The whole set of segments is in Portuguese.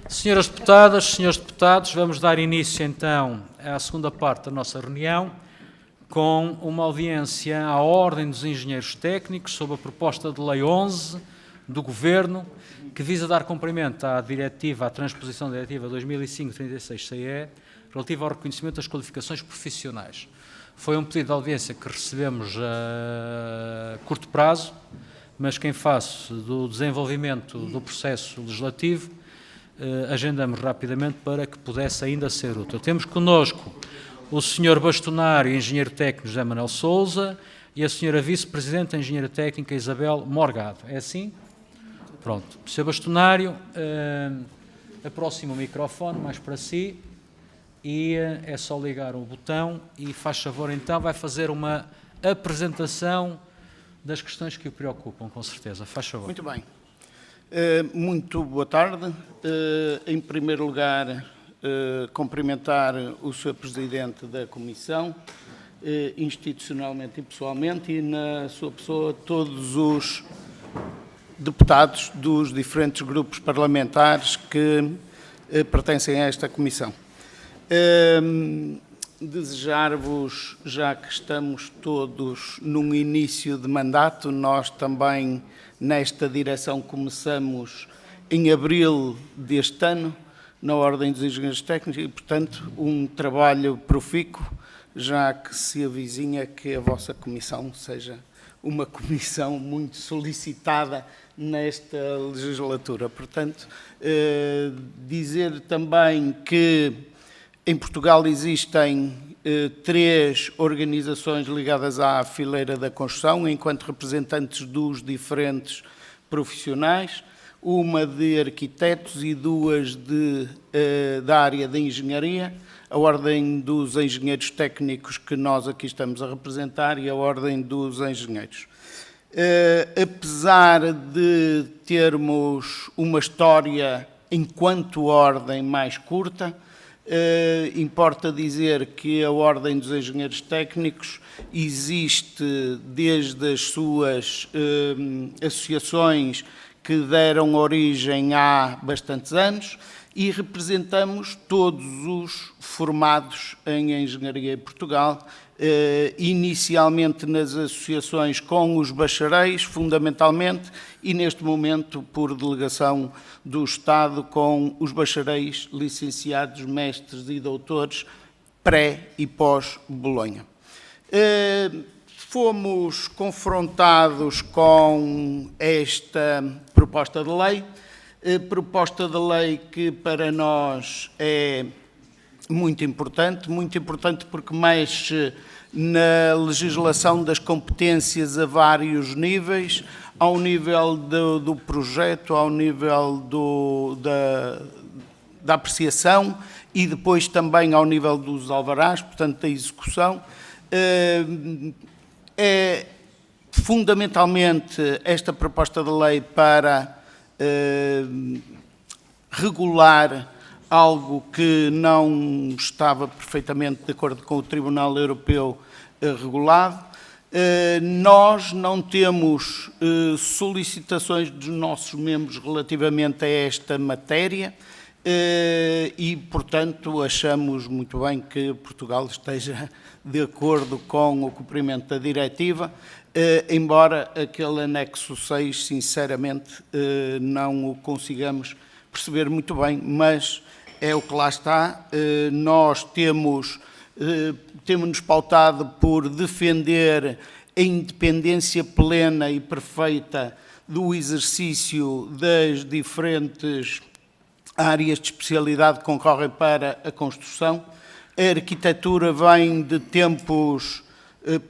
Senhoras deputadas, senhores deputados, vamos dar início então à segunda parte da nossa reunião com uma audiência à Ordem dos Engenheiros Técnicos sobre a proposta de Lei 11 do Governo que visa dar cumprimento à transposição da Diretiva 2005/36/CE relativa ao reconhecimento das qualificações profissionais. Foi um pedido de audiência que recebemos a curto prazo, mas que em face do desenvolvimento do processo legislativo agendamos rapidamente para que pudesse ainda ser útil. Temos connosco o Sr. Bastonário, Engenheiro Técnico José Manuel Sousa, e a Sra. Vice-Presidente, Engenheira Técnica Isabel Morgado. É assim? Pronto. Sr. Bastonário, aproxima o microfone mais para si e é só ligar o botão e faz favor então, vai fazer uma apresentação das questões que o preocupam, com certeza. Faz favor. Muito bem. Muito boa tarde. Em primeiro lugar, cumprimentar o Sr. Presidente da Comissão, institucionalmente e pessoalmente, e na sua pessoa todos os deputados dos diferentes grupos parlamentares que pertencem a esta Comissão. Desejar-vos, já que estamos todos num início de mandato, nós também nesta direção começamos em abril deste ano, na Ordem dos Engenheiros Técnicos, e, portanto, um trabalho profícuo, já que se avizinha que a vossa comissão seja uma comissão muito solicitada nesta legislatura. Portanto, dizer também que em Portugal existem 3 organizações ligadas à fileira da construção, enquanto representantes dos diferentes profissionais, uma de arquitetos e 2 da área da engenharia, a Ordem dos Engenheiros Técnicos que nós aqui estamos a representar e a Ordem dos Engenheiros. Apesar de termos uma história enquanto ordem mais curta, importa dizer que a Ordem dos Engenheiros Técnicos existe desde as suas associações que deram origem há bastantes anos e representamos todos os formados em engenharia em Portugal, inicialmente nas associações com os bacharéis, fundamentalmente, e neste momento por delegação do Estado com os bacharéis, licenciados, mestres e doutores pré e pós-Bolonha. Fomos confrontados com esta proposta de lei que para nós é muito importante porque mexe na legislação das competências a vários níveis, ao nível do projeto, ao nível da apreciação e depois também ao nível dos alvarás, portanto da execução. É fundamentalmente esta proposta de lei para regular algo que não estava perfeitamente de acordo com o Tribunal Europeu regulado. Nós não temos solicitações dos nossos membros relativamente a esta matéria e, portanto, achamos muito bem que Portugal esteja de acordo com o cumprimento da diretiva, embora aquele anexo 6, sinceramente, não o consigamos perceber muito bem, mas é o que lá está. Nós temos-nos pautado por defender a independência plena e perfeita do exercício das diferentes áreas de especialidade que concorrem para a construção. A arquitetura vem de tempos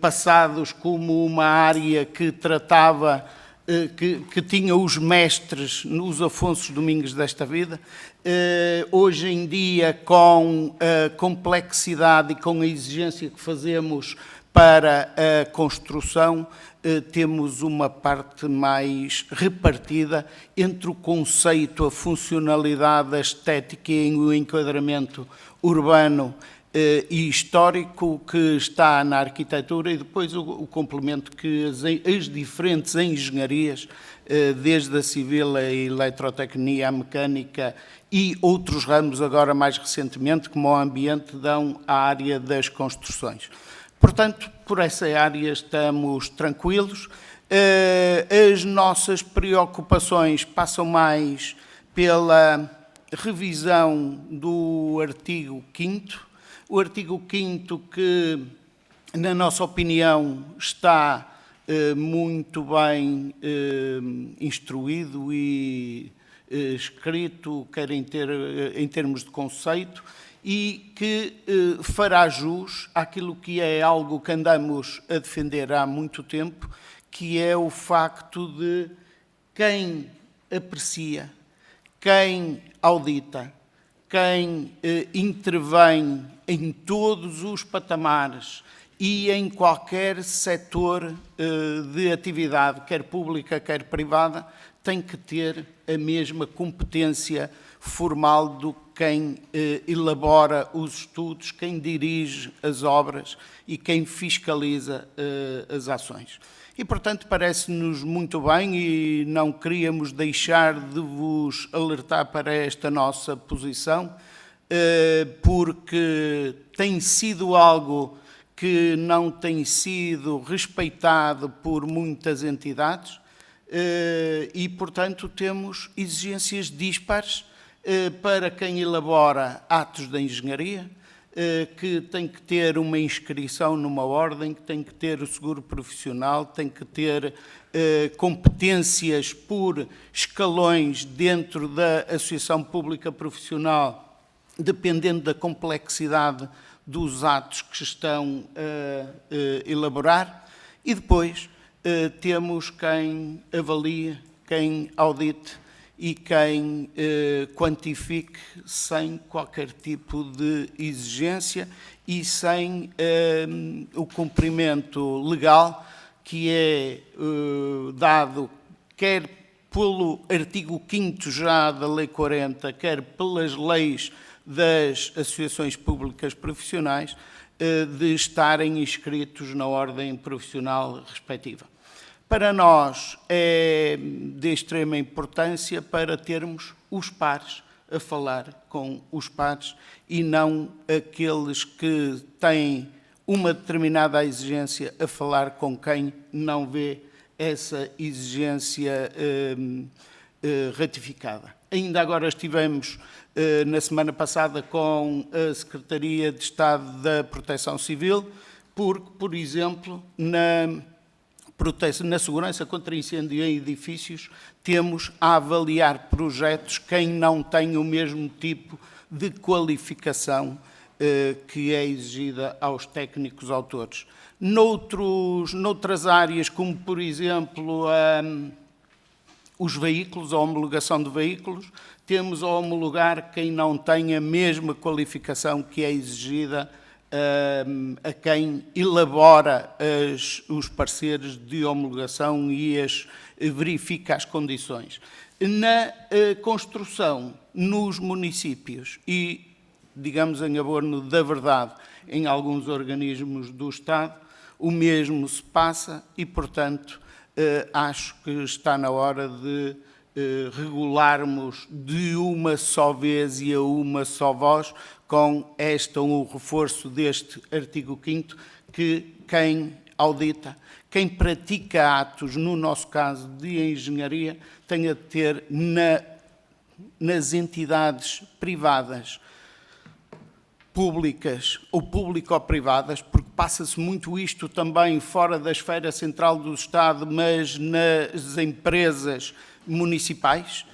passados como uma área que tratava, que tinha os mestres nos Afonso Domingos desta vida. Hoje em dia, com a complexidade e com a exigência que fazemos para a construção, temos uma parte mais repartida entre o conceito, a funcionalidade, a estética e o enquadramento urbano e histórico que está na arquitetura e depois o complemento que as diferentes engenharias desde a civil, a eletrotecnia, a mecânica e outros ramos agora mais recentemente, como o ambiente, dão à área das construções. Portanto, por essa área estamos tranquilos. As nossas preocupações passam mais pela revisão do artigo 5º. O artigo 5º que, na nossa opinião, está muito bem instruído e escrito, quer em termos de conceito, e que fará jus àquilo que é algo que andamos a defender há muito tempo, que é o facto de quem aprecia, quem audita, quem intervém em todos os patamares e em qualquer setor de atividade, quer pública, quer privada, tem que ter a mesma competência formal do que quem elabora os estudos, quem dirige as obras e quem fiscaliza as ações. E, portanto, parece-nos muito bem e não queríamos deixar de vos alertar para esta nossa posição, porque tem sido algo que não tem sido respeitado por muitas entidades e, portanto, temos exigências dispares para quem elabora atos de engenharia, que tem que ter uma inscrição numa ordem, que tem que ter o seguro profissional, tem que ter competências por escalões dentro da Associação Pública Profissional, dependendo da complexidade dos atos que estão a elaborar. E depois temos quem avalie, quem audite e quem quantifique sem qualquer tipo de exigência e sem o cumprimento legal que é dado quer pelo artigo 5º já da Lei 40, quer pelas leis das associações públicas profissionais, de estarem inscritos na ordem profissional respectiva. Para nós é de extrema importância para termos os pares a falar com os pares e não aqueles que têm uma determinada exigência a falar com quem não vê essa exigência ratificada. Ainda agora estivemos na semana passada com a Secretaria de Estado da Proteção Civil, porque, por exemplo, na segurança contra incêndio em edifícios, temos a avaliar projetos quem não tem o mesmo tipo de qualificação que é exigida aos técnicos autores. Noutras áreas, como por exemplo os veículos, a homologação de veículos, temos a homologar quem não tem a mesma qualificação que é exigida a quem elabora os pareceres de homologação e verifica as condições. Na construção, nos municípios e, digamos, em abono da verdade, em alguns organismos do Estado, o mesmo se passa e, portanto, acho que está na hora de regularmos de uma só vez e a uma só voz com o reforço deste artigo 5º, que quem audita, quem pratica atos, no nosso caso de engenharia, tenha de ter nas entidades privadas, públicas ou público-privadas, porque passa-se muito isto também fora da esfera central do Estado, mas nas empresas municipais.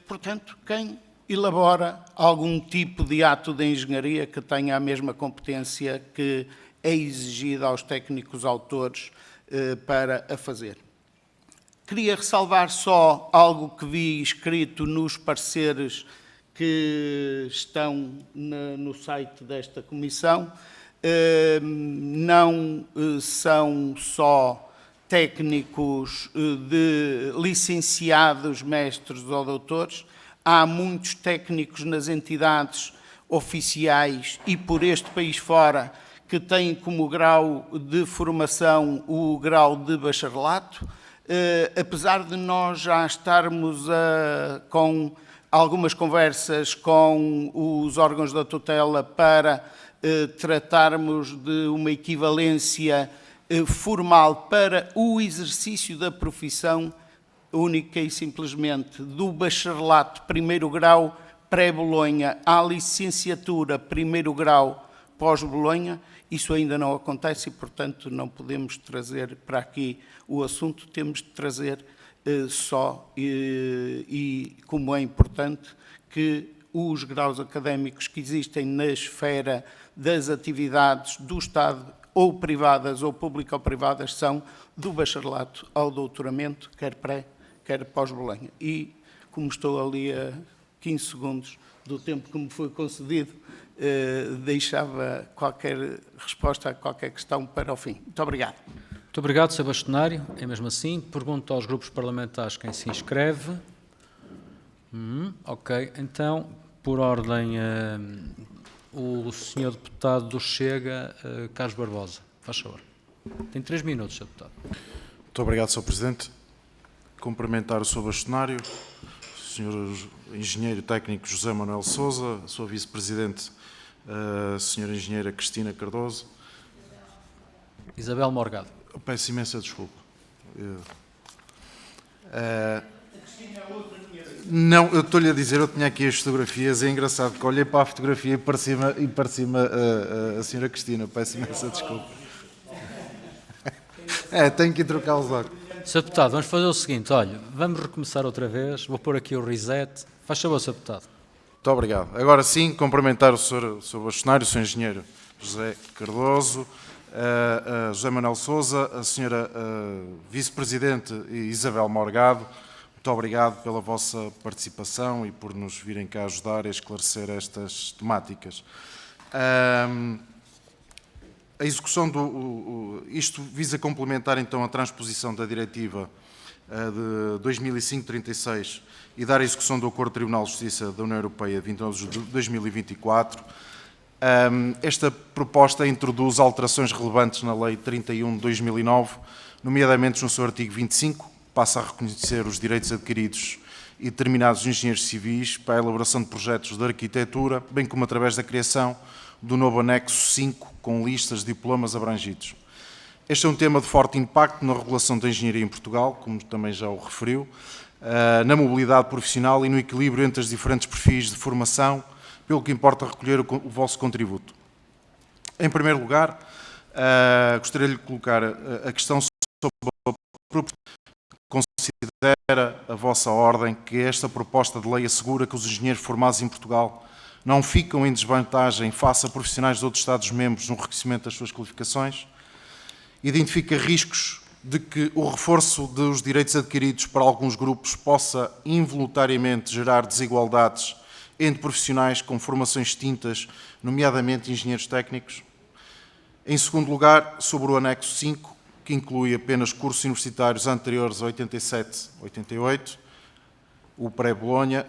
Portanto, quem elabora algum tipo de ato de engenharia que tenha a mesma competência que é exigida aos técnicos autores para a fazer. Queria ressalvar só algo que vi escrito nos pareceres que estão no site desta comissão. Não são só técnicos de licenciados, mestres ou doutores. Há muitos técnicos nas entidades oficiais e por este país fora que têm como grau de formação o grau de bacharelato. apesar de nós já estarmos com algumas conversas com os órgãos da tutela para tratarmos de uma equivalência formal para o exercício da profissão única e simplesmente do bacharelato primeiro grau pré-Bolonha à licenciatura primeiro grau pós-Bolonha, isso ainda não acontece e, portanto, não podemos trazer para aqui o assunto, temos de trazer como é importante que os graus académicos que existem na esfera das atividades do Estado, ou privadas ou público ou privadas, são do bacharelato ao doutoramento, quer pré, quer pós-Bolonha. E, como estou ali a 15 segundos do tempo que me foi concedido, deixava qualquer resposta a qualquer questão para o fim. Muito obrigado. Muito obrigado, Sr. Bastonário. É mesmo assim. Pergunto aos grupos parlamentares quem se inscreve. Ok. Então, por ordem, o Sr. Deputado do Chega, Carlos Barbosa. Faz favor. Tem 3 minutos, Sr. Deputado. Muito obrigado, Sr. Presidente. Cumprimentar o Sr. Bastonário, o Sr. Engenheiro Técnico José Manuel Sousa, a Sra. Vice-Presidente, a Sra. Engenheira Cristina Cardoso. Isabel Morgado. Peço imensa desculpa. Não, eu estou-lhe a dizer, eu tinha aqui as fotografias, é engraçado que olhei para a fotografia e parecia-me a Sra. Cristina. Peço imensa desculpa. Tenho que ir trocar os óculos. Sr. Deputado, vamos fazer o seguinte, olha, vamos recomeçar outra vez, vou pôr aqui o reset. Faz favor, Sr. Deputado. Muito obrigado. Agora sim, cumprimentar o Sr. Bastonário, o Sr. Engenheiro José Cardoso, a José Manuel Sousa, a Sra. Vice-Presidente Isabel Morgado. Muito obrigado pela vossa participação e por nos virem cá ajudar a esclarecer estas temáticas. A execução isto visa complementar então a transposição da Diretiva de 2005/36 e dar a execução do Acordo do Tribunal de Justiça da União Europeia de 29 de 2024. Esta proposta introduz alterações relevantes na Lei 31 de 2009, nomeadamente no seu artigo 25, passa a reconhecer os direitos adquiridos e determinados dos engenheiros civis para a elaboração de projetos de arquitetura, bem como através da criação do novo anexo 5, com listas de diplomas abrangidos. Este é um tema de forte impacto na regulação da engenharia em Portugal, como também já o referiu, na mobilidade profissional e no equilíbrio entre os diferentes perfis de formação, pelo que importa recolher o vosso contributo. Em primeiro lugar, gostaria de colocar a questão sobre considera a vossa ordem que esta proposta de lei assegura que os engenheiros formados em Portugal não ficam em desvantagem face a profissionais de outros Estados-membros no reconhecimento das suas qualificações, identifica riscos de que o reforço dos direitos adquiridos para alguns grupos possa involuntariamente gerar desigualdades entre profissionais com formações distintas, nomeadamente engenheiros técnicos. Em segundo lugar, sobre o anexo 5, que inclui apenas cursos universitários anteriores a 87-88, o pré-Bolonha,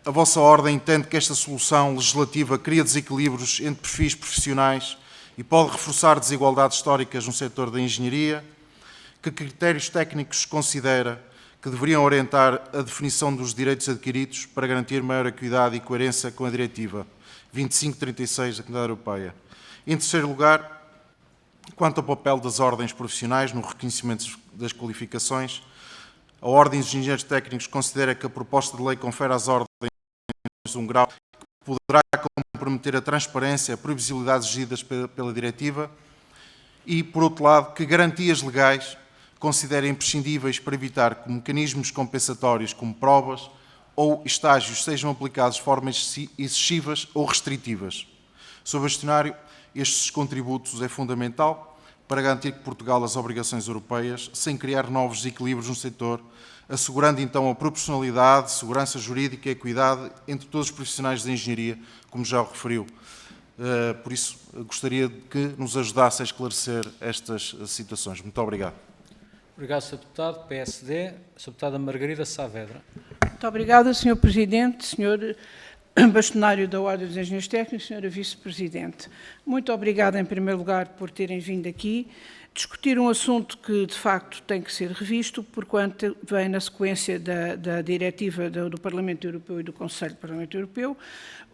a vossa ordem entende que esta solução legislativa cria desequilíbrios entre perfis profissionais e pode reforçar desigualdades históricas no setor da engenharia. Que critérios técnicos considera que deveriam orientar a definição dos direitos adquiridos para garantir maior equidade e coerência com a Diretiva 25/36 da Comunidade Europeia? Em terceiro lugar, quanto ao papel das ordens profissionais no reconhecimento das qualificações, a Ordem dos Engenheiros Técnicos considera que a proposta de lei confere às ordens um grau que poderá comprometer a transparência e a previsibilidade exigidas pela Diretiva e, por outro lado, que garantias legais considera imprescindíveis para evitar que mecanismos compensatórios como provas ou estágios sejam aplicados de formas excessivas ou restritivas. Sr. Bastonário, estes contributos é fundamental para garantir que Portugal as obrigações europeias, sem criar novos desequilíbrios no setor, assegurando então a proporcionalidade, segurança jurídica e equidade entre todos os profissionais da engenharia, como já o referiu. Por isso, gostaria de que nos ajudasse a esclarecer estas situações. Muito obrigado. Obrigado, Sr. Deputado. PSD, Sra. Deputada Margarida Saavedra. Muito obrigada, Sr. Presidente, Sr. bastonário da Ordem dos Engenheiros Técnicos, Sra. Vice-Presidente. Muito obrigada, em primeiro lugar, por terem vindo aqui discutir um assunto que, de facto, tem que ser revisto, porquanto vem na sequência da diretiva do Parlamento Europeu e do Conselho do Parlamento Europeu,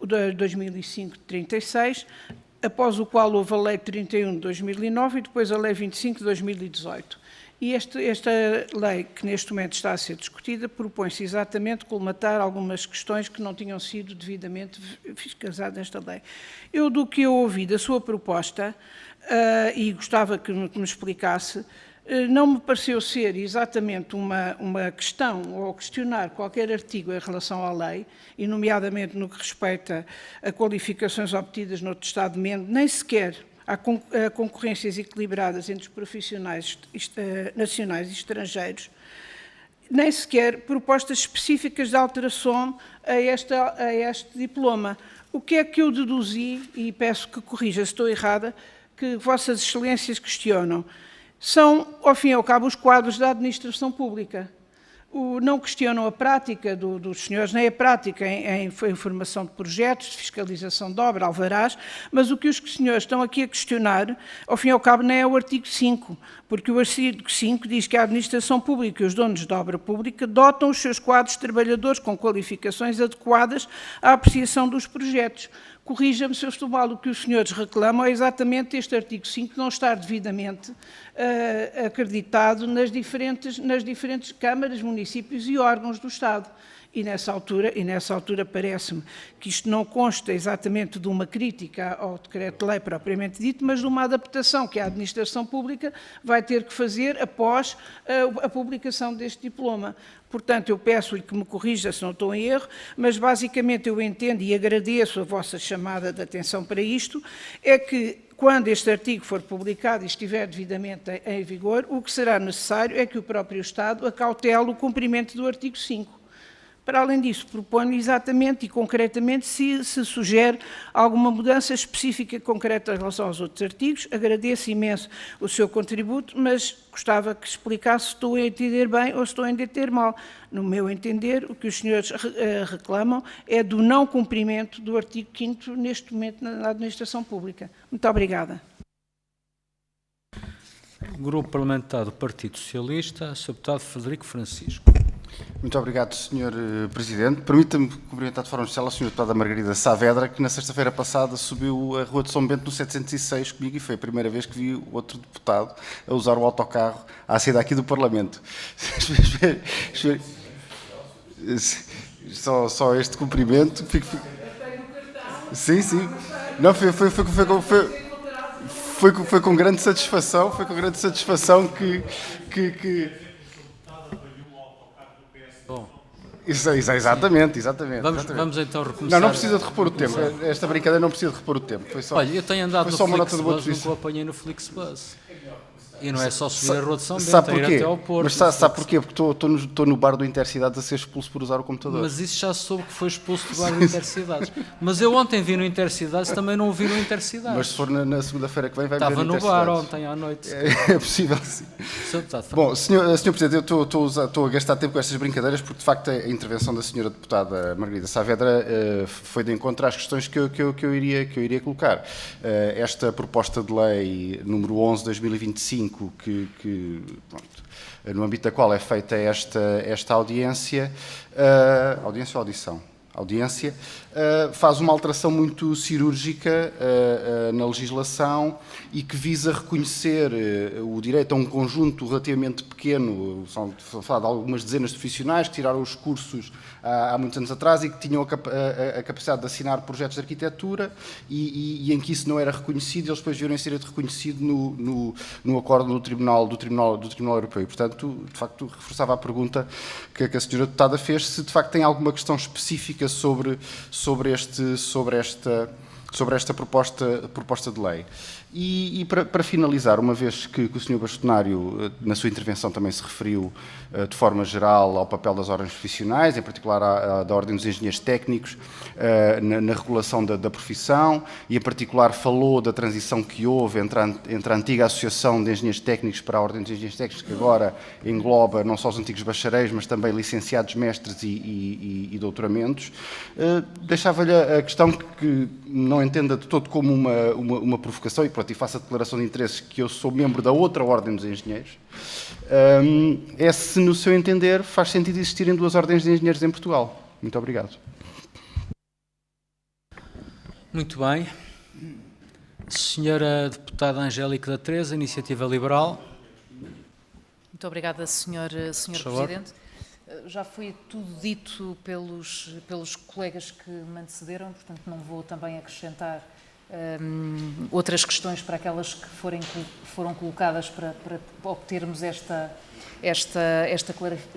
o de 2005-36, após o qual houve a Lei 31 de 2009 e depois a Lei 25 de 2018. E esta lei, que neste momento está a ser discutida, propõe-se exatamente colmatar algumas questões que não tinham sido devidamente fiscalizadas nesta lei. Eu, do que eu ouvi da sua proposta, e gostava que me explicasse, não me pareceu ser exatamente uma questão ou questionar qualquer artigo em relação à lei, e nomeadamente no que respeita a qualificações obtidas no outro Estado-membro, nem sequer a concorrências equilibradas entre os profissionais nacionais e estrangeiros, nem sequer propostas específicas de alteração a este diploma. O que é que eu deduzi, e peço que corrija se estou errada, que Vossas Excelências questionam? São, ao fim e ao cabo, os quadros da administração pública. Não questionam a prática dos senhores, nem a prática em formação de projetos, de fiscalização de obra, alvarás, mas o que os senhores estão aqui a questionar, ao fim e ao cabo, não é o artigo 5, porque o artigo 5 diz que a administração pública e os donos de obra pública dotam os seus quadros de trabalhadores com qualificações adequadas à apreciação dos projetos. Corrija-me se eu estou mal, o que os senhores reclamam é exatamente este artigo 5 não estar devidamente acreditado nas diferentes câmaras, municípios e órgãos do Estado. E nessa altura parece-me que isto não consta exatamente de uma crítica ao decreto-lei propriamente dito, mas de uma adaptação que a administração pública vai ter que fazer após a publicação deste diploma. Portanto, eu peço-lhe que me corrija se não estou em erro, mas basicamente eu entendo e agradeço a vossa chamada de atenção para isto, é que quando este artigo for publicado e estiver devidamente em vigor, o que será necessário é que o próprio Estado acautele o cumprimento do artigo 5. Para além disso, proponho exatamente e concretamente se sugere alguma mudança específica e concreta em relação aos outros artigos. Agradeço imenso o seu contributo, mas gostava que explicasse se estou a entender bem ou se estou a entender mal. No meu entender, o que os senhores reclamam é do não cumprimento do artigo 5º neste momento na administração pública. Muito obrigada. Grupo Parlamentar do Partido Socialista, Sr. Deputado Frederico Francisco. Muito obrigado, Sr. Presidente. Permita-me cumprimentar de forma especial a Sra. Deputada Margarida Saavedra, que na sexta-feira passada subiu a Rua de São Bento no 706 comigo e foi a primeira vez que vi outro deputado a usar o autocarro à saída aqui do Parlamento. Só este cumprimento. Sim, sim. Não, foi com grande satisfação, que Bom, exatamente. vamos então recomeçar. Não precisa de repor o tempo. Esta brincadeira não precisa de repor o tempo. Foi só, olha, eu tenho andado no só uma nota de boa Flixbus, posição. nunca o apanhei no Flixbus. E não é só subir a Rua de São Bento, Sabe é ir porquê? até ao Porto. Mas sabe porquê? Porque estou no bar do Intercidades a ser expulso por usar o computador. Mas isso já soube que foi expulso do bar do Intercidades. Mas eu ontem vi no Intercidades, também não o vi no Intercidades. Mas se for na segunda-feira que vem, vai ver Estava no no bar Intercidades. ontem à noite. É possível, sim. Sr. Deputado, Bom, Sr. Presidente, eu estou a gastar tempo com estas brincadeiras porque, de facto, a intervenção da Sra. Deputada Margarida Saavedra foi de encontro às questões que eu iria colocar. Esta proposta de lei número 11 de 2025, pronto, no âmbito da qual é feita esta audiência, audiência, faz uma alteração muito cirúrgica na legislação e que visa reconhecer o direito a um conjunto relativamente pequeno, falar de algumas dezenas de profissionais que tiraram os cursos há muitos anos atrás e que tinham a capacidade de assinar projetos de arquitetura e em que isso não era reconhecido, eles depois viram ser reconhecido no acordo do Tribunal Europeu. E, portanto, de facto, reforçava a pergunta que a Sra. Deputada fez, se de facto tem alguma questão específica sobre sobre esta proposta de lei. E para finalizar, uma vez que o Sr. Bastonário, na sua intervenção, também se referiu de forma geral ao papel das ordens profissionais, em particular da Ordem dos Engenheiros Técnicos, na regulação da profissão, e em particular falou da transição que houve entre a antiga Associação de Engenheiros Técnicos para a Ordem dos Engenheiros Técnicos, que agora engloba não só os antigos bacharéis, mas também licenciados, mestres e doutoramentos. Deixava-lhe a questão que não entenda de todo como uma provocação, e faço a declaração de interesses que eu sou membro da outra Ordem dos Engenheiros, é se, no seu entender, faz sentido existirem duas ordens de engenheiros em Portugal. Muito obrigado. Muito bem. Senhora Deputada Angélica da Teresa, Iniciativa Liberal. Muito obrigada, Sr. Presidente. Já foi tudo dito pelos colegas que me antecederam, portanto não vou também acrescentar outras questões para aquelas que foram colocadas para obtermos esta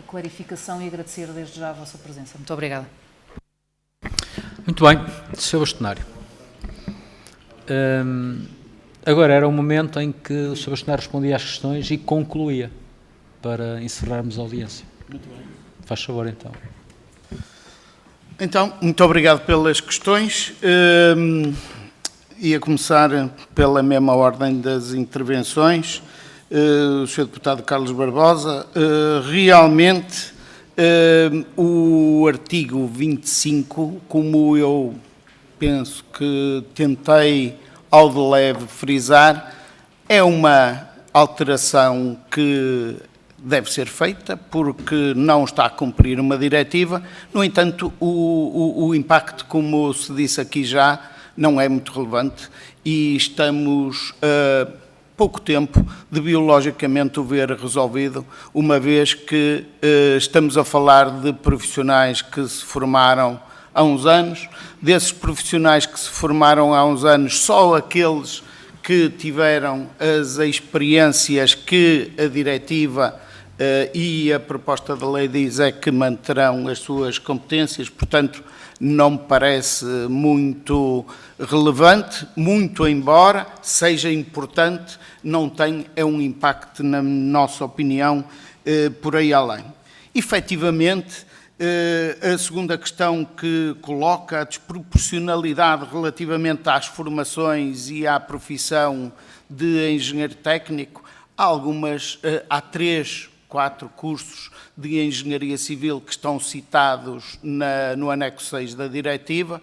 clarificação e agradecer desde já a vossa presença. Muito obrigada. Muito bem, Sr. Bastonário. Agora era o momento em que o Sr. Bastonário respondia às questões e concluía para encerrarmos a audiência. Muito bem. Faz favor, então. Então, muito obrigado pelas questões. Ia começar pela mesma ordem das intervenções. O Sr. Deputado Carlos Barbosa, realmente o artigo 25, como eu penso que tentei ao de leve frisar, é uma alteração que deve ser feita porque não está a cumprir uma diretiva. No entanto, o impacto, como se disse aqui já, não é muito relevante e estamos a pouco tempo de biologicamente o ver resolvido, uma vez que estamos a falar de profissionais que se formaram há uns anos. Desses profissionais que se formaram há uns anos, só aqueles que tiveram as experiências que a diretiva e a proposta da lei diz é que manterão as suas competências, portanto, não me parece muito relevante, muito embora seja importante, não tem um impacto, na nossa opinião, por aí além. Efetivamente, a segunda questão que coloca, a desproporcionalidade relativamente às formações e à profissão de engenheiro técnico, há 4 cursos de engenharia civil que estão citados no anexo 6 da diretiva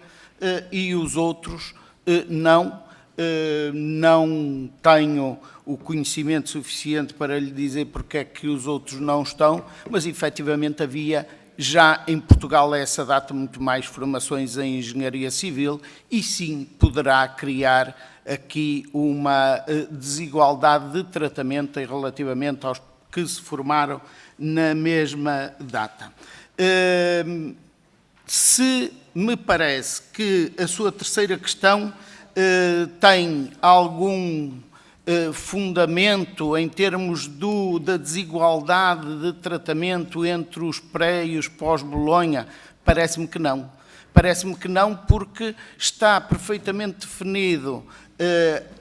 e os outros não. Não tenho o conhecimento suficiente para lhe dizer porque é que os outros não estão, mas efetivamente havia já em Portugal a essa data muito mais formações em engenharia civil e sim poderá criar aqui uma desigualdade de tratamento relativamente aos que se formaram na mesma data. Se me parece que a sua terceira questão tem algum fundamento em termos da desigualdade de tratamento entre os pré e os pós-Bolonha, parece-me que não. Parece-me que não, porque está perfeitamente definido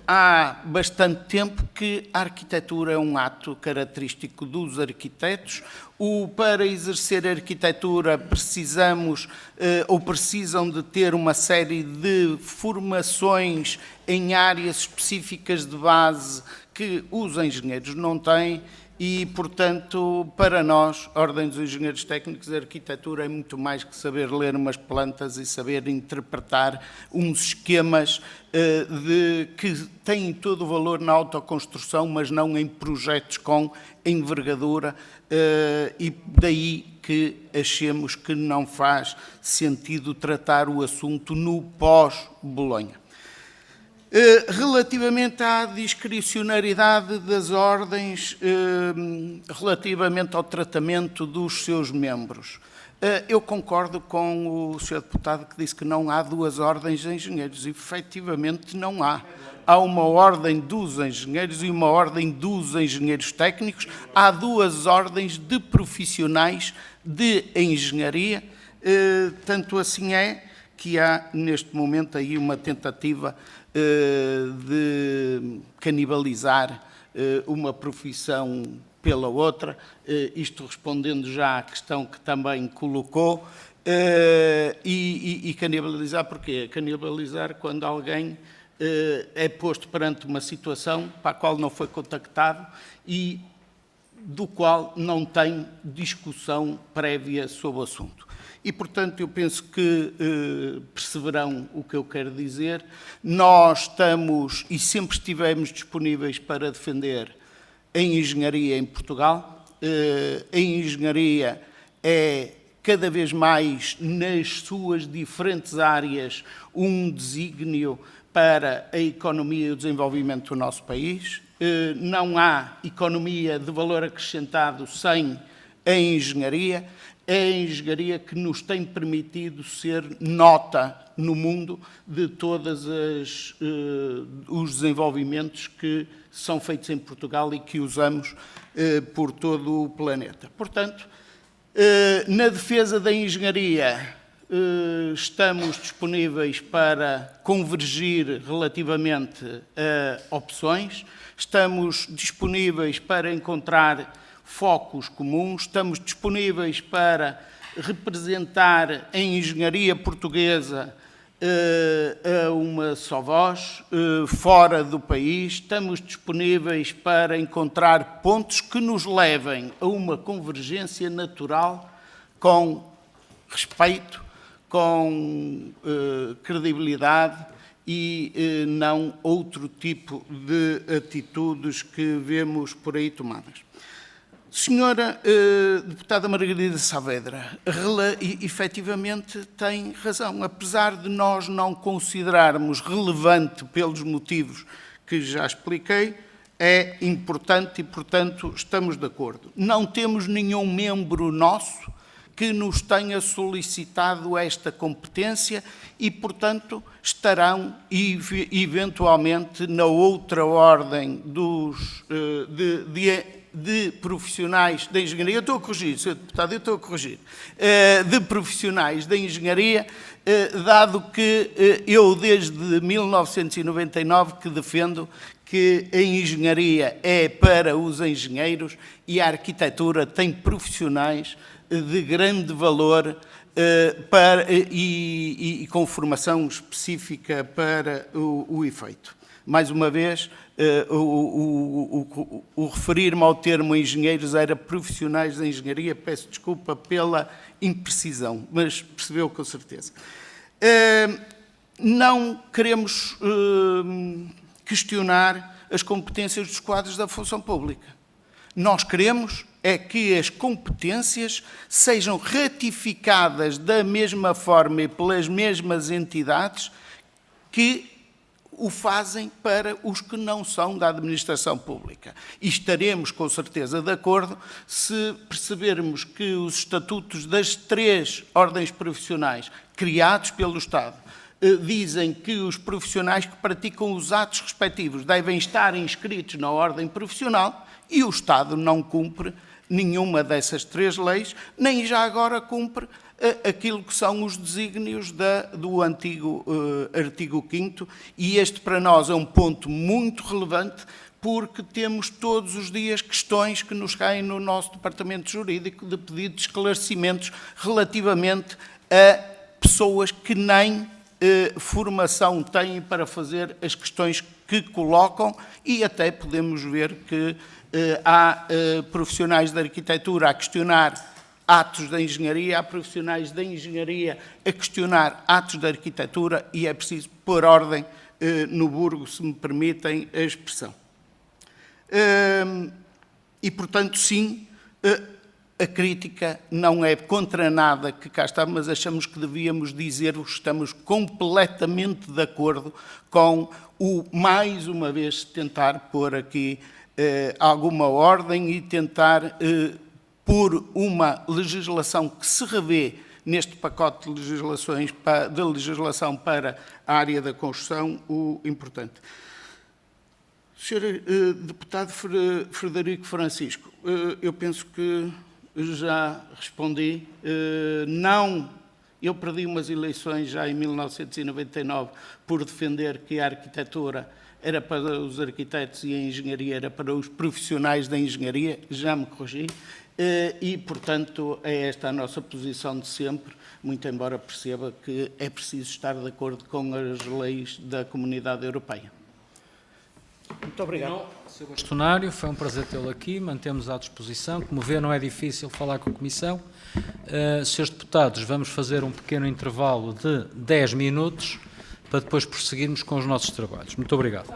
há bastante tempo que a arquitetura é um ato característico dos arquitetos. Para exercer a arquitetura precisamos ou precisam de ter uma série de formações em áreas específicas de base que os engenheiros não têm. E, portanto, para nós, Ordem dos Engenheiros Técnicos, a arquitetura é muito mais que saber ler umas plantas e saber interpretar uns esquemas que têm todo o valor na autoconstrução, mas não em projetos com envergadura, e daí que achemos que não faz sentido tratar o assunto no pós-Bolonha. Relativamente à discricionariedade das ordens, relativamente ao tratamento dos seus membros, eu concordo com o Sr. Deputado que disse que não há duas ordens de engenheiros. Efetivamente não há. Há uma ordem dos engenheiros e uma ordem dos engenheiros técnicos. Há duas ordens de profissionais de engenharia, tanto assim é que há neste momento aí uma tentativa de canibalizar uma profissão pela outra, isto respondendo já à questão que também colocou, e canibalizar porquê? Canibalizar quando alguém é posto perante uma situação para a qual não foi contactado e do qual não tem discussão prévia sobre o assunto. E, portanto, eu penso que perceberão o que eu quero dizer. Nós estamos e sempre estivemos disponíveis para defender a engenharia em Portugal. A engenharia é cada vez mais, nas suas diferentes áreas, um desígnio para a economia e o desenvolvimento do nosso país. Não há economia de valor acrescentado sem a engenharia. É a engenharia que nos tem permitido ser nota no mundo de todos os desenvolvimentos que são feitos em Portugal e que usamos por todo o planeta. Portanto, na defesa da engenharia, estamos disponíveis para convergir relativamente a opções, estamos disponíveis para encontrar focos comuns, estamos disponíveis para representar a engenharia portuguesa a uma só voz, fora do país, estamos disponíveis para encontrar pontos que nos levem a uma convergência natural com respeito, com credibilidade e não outro tipo de atitudes que vemos por aí tomadas. Senhora deputada Margarida Saavedra, efetivamente tem razão. Apesar de nós não considerarmos relevante pelos motivos que já expliquei, é importante e, portanto, estamos de acordo. Não temos nenhum membro nosso que nos tenha solicitado esta competência e, portanto, estarão eventualmente na outra ordem de profissionais da engenharia, eu estou a corrigir, Sr. Deputado, eu estou a corrigir, de profissionais da engenharia, dado que eu desde 1999 que defendo que a engenharia é para os engenheiros e a arquitetura tem profissionais de grande valor e com formação específica para o efeito. Mais uma vez, o referir-me ao termo engenheiros era profissionais da engenharia, peço desculpa pela imprecisão, mas percebeu com certeza. Não queremos questionar as competências dos quadros da função pública. Nós queremos é que as competências sejam ratificadas da mesma forma e pelas mesmas entidades que o fazem para os que não são da administração pública. E estaremos, com certeza, de acordo se percebermos que os estatutos das 3 ordens profissionais criados pelo Estado dizem que os profissionais que praticam os atos respectivos devem estar inscritos na ordem profissional e o Estado não cumpre nenhuma dessas 3 leis, nem já agora cumpre aquilo que são os desígnios do antigo artigo 5º, e este para nós é um ponto muito relevante porque temos todos os dias questões que nos caem no nosso departamento jurídico de pedido de esclarecimentos relativamente a pessoas que nem formação têm para fazer as questões que colocam, e até podemos ver que há profissionais da arquitetura a questionar atos da engenharia, há profissionais da engenharia a questionar atos da arquitetura e é preciso pôr ordem no burgo, se me permitem a expressão. E, portanto, sim, a crítica não é contra nada que cá está, mas achamos que devíamos dizer-vos que estamos completamente de acordo com mais uma vez, tentar pôr aqui alguma ordem e tentar por uma legislação que se revê neste pacote de legislação para a área da construção, o importante. Sr. Deputado Frederico Francisco, eu penso que já respondi, não Eu perdi umas eleições já em 1999 por defender que a arquitetura era para os arquitetos e a engenharia era para os profissionais da engenharia, já me corrigi, e, portanto, é esta a nossa posição de sempre, muito embora perceba que é preciso estar de acordo com as leis da Comunidade Europeia. Muito obrigado. Sr. Bastonário, foi um prazer tê-lo aqui, mantemos à disposição. Como vê, não é difícil falar com a Comissão. Senhores deputados, vamos fazer um pequeno intervalo de 10 minutos para depois prosseguirmos com os nossos trabalhos. Muito obrigado.